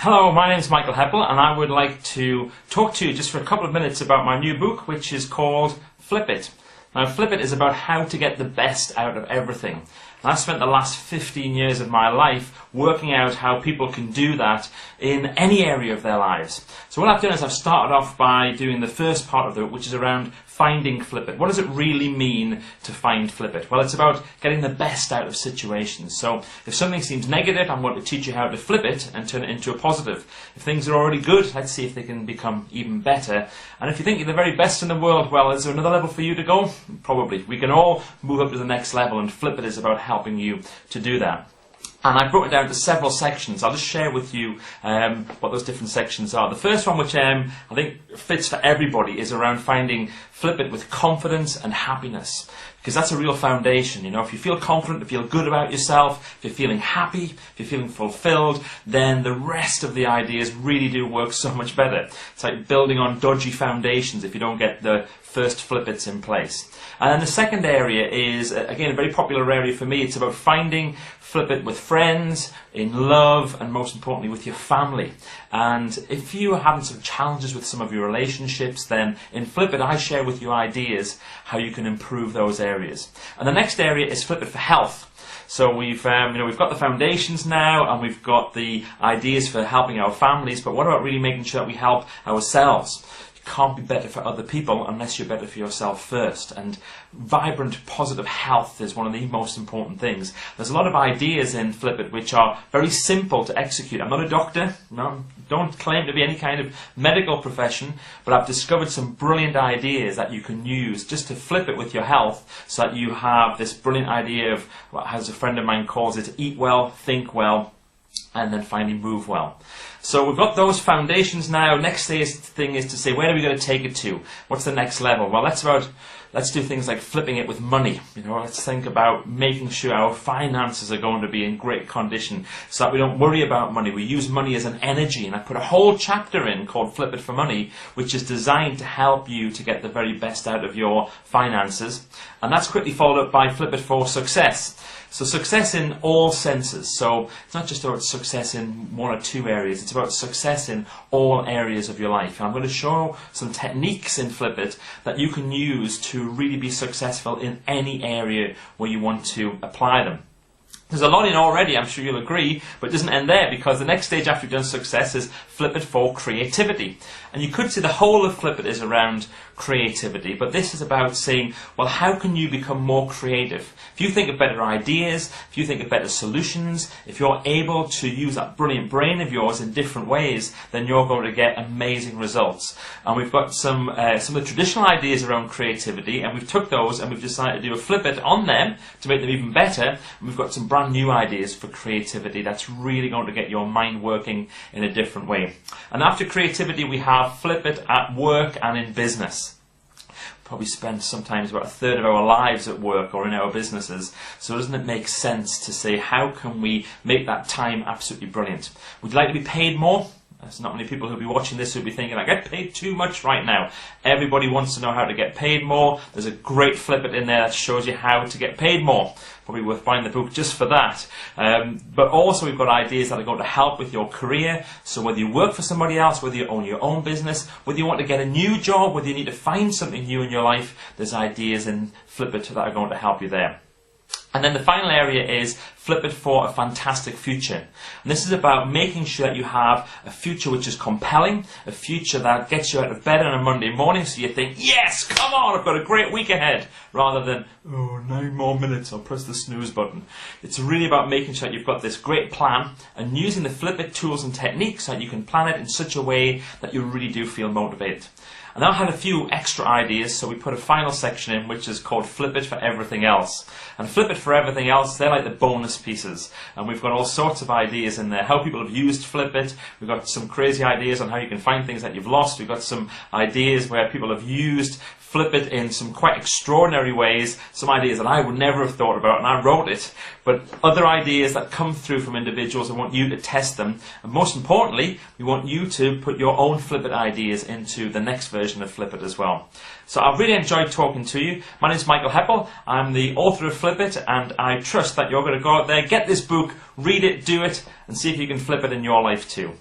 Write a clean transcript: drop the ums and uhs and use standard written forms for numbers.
Hello, my name is Michael Heppell, and I would like to talk to you just for a couple of minutes about my new book, which is called Flip It. Now, Flip It is about how to get the best out of everything. And I've spent the last 15 years of my life working out how people can do that in any area of their lives. So what I've done is I've started off by doing the first part of it, which is around finding Flip It. What does it really mean to find Flip It? Well, it's about getting the best out of situations. So if something seems negative, I'm going to teach you how to flip it and turn it into a positive. If things are already good, let's see if they can become even better. And if you think you're the very best in the world, well, is there another level for you to go? Probably. We can all move up to the next level, and Flip It is about helping you to do that. And I've broken it down to several sections. I'll just share with you what those different sections are. The first one, which I think fits for everybody, is around finding Flip It with confidence and happiness. Because that's a real foundation. You know, if you feel confident, if you feel good about yourself, if you're feeling happy, if you're feeling fulfilled, then the rest of the ideas really do work so much better. It's like building on dodgy foundations if you don't get the first Flip It's in place. And then the second area is, again, a very popular area for me. It's about finding Flip It with friends, in love, and most importantly with your family. And if you are having some challenges with some of your relationships, then in Flip It I share with you ideas how you can improve those areas. And the next area is Flip It for health. So we've got the foundations now, and we've got the ideas for helping our families, but what about really making sure that we help ourselves? You can't be better for other people unless you're better for yourself first. And vibrant, positive health is one of the most important things. There's a lot of ideas in Flip It which are very simple to execute. I'm not a doctor, no, don't claim to be any kind of medical profession, but I've discovered some brilliant ideas that you can use just to flip it with your health, so that you have this brilliant idea of, as a friend of mine calls it, eat well, think well, and then finally move well. So we've got those foundations now. Next thing is to say, where are we going to take it to? What's the next level? Well, let's do things like flipping it with money. You know, let's think about making sure our finances are going to be in great condition, so that we don't worry about money. We use money as an energy, and I put a whole chapter in called Flip It for Money, which is designed to help you to get the very best out of your finances. And that's quickly followed up by Flip It for Success. So success in all senses. So it's not just about success in one or two areas, it's about success in all areas of your life. And I'm going to show some techniques in Flip It that you can use to really be successful in any area where you want to apply them. There's a lot in already, I'm sure you'll agree, but it doesn't end there, because the next stage after you've done success is Flip It for creativity. And you could say the whole of Flip It is around creativity, but this is about saying, well, how can you become more creative? If you think of better ideas, if you think of better solutions, if you're able to use that brilliant brain of yours in different ways, then you're going to get amazing results. And we've got some of the traditional ideas around creativity, and we've took those and we've decided to do a Flip It on them to make them even better. And we've got some brand new ideas for creativity that's really going to get your mind working in a different way. And after creativity, we have Flip It at work and in business. Probably spend sometimes about a third of our lives at work or in our businesses, so doesn't it make sense to say, how can we make that time absolutely brilliant? Would you like to be paid more? There's not many people who'll be watching this who'll be thinking, I get paid too much right now. Everybody wants to know how to get paid more. There's a great Flip It in there that shows you how to get paid more. Probably worth buying the book just for that. But also we've got ideas that are going to help with your career. So whether you work for somebody else, whether you own your own business, whether you want to get a new job, whether you need to find something new in your life, there's ideas in Flip It that are going to help you there. And then the final area is Flip It for a fantastic future. And this is about making sure that you have a future which is compelling, a future that gets you out of bed on a Monday morning so you think, yes, come on, I've got a great week ahead, rather than, oh, 9 more minutes, I'll press the snooze button. It's really about making sure that you've got this great plan and using the Flip It tools and techniques so that you can plan it in such a way that you really do feel motivated. And I had a few extra ideas, so we put a final section in which is called Flip It for Everything Else. And Flip It for Everything Else, they're like the bonus pieces. And we've got all sorts of ideas in there, how people have used Flip It. We've got some crazy ideas on how you can find things that you've lost. We've got some ideas where people have used Flip It in some quite extraordinary ways, some ideas that I would never have thought about, and I wrote it, but other ideas that come through from individuals. I want you to test them, and most importantly, we want you to put your own Flip It ideas into the next version of Flip It as well. So I've really enjoyed talking to you. My name is Michael Heppell. I'm the author of Flip It, and I trust that you're going to go out there, get this book, read it, do it, and see if you can flip it in your life too.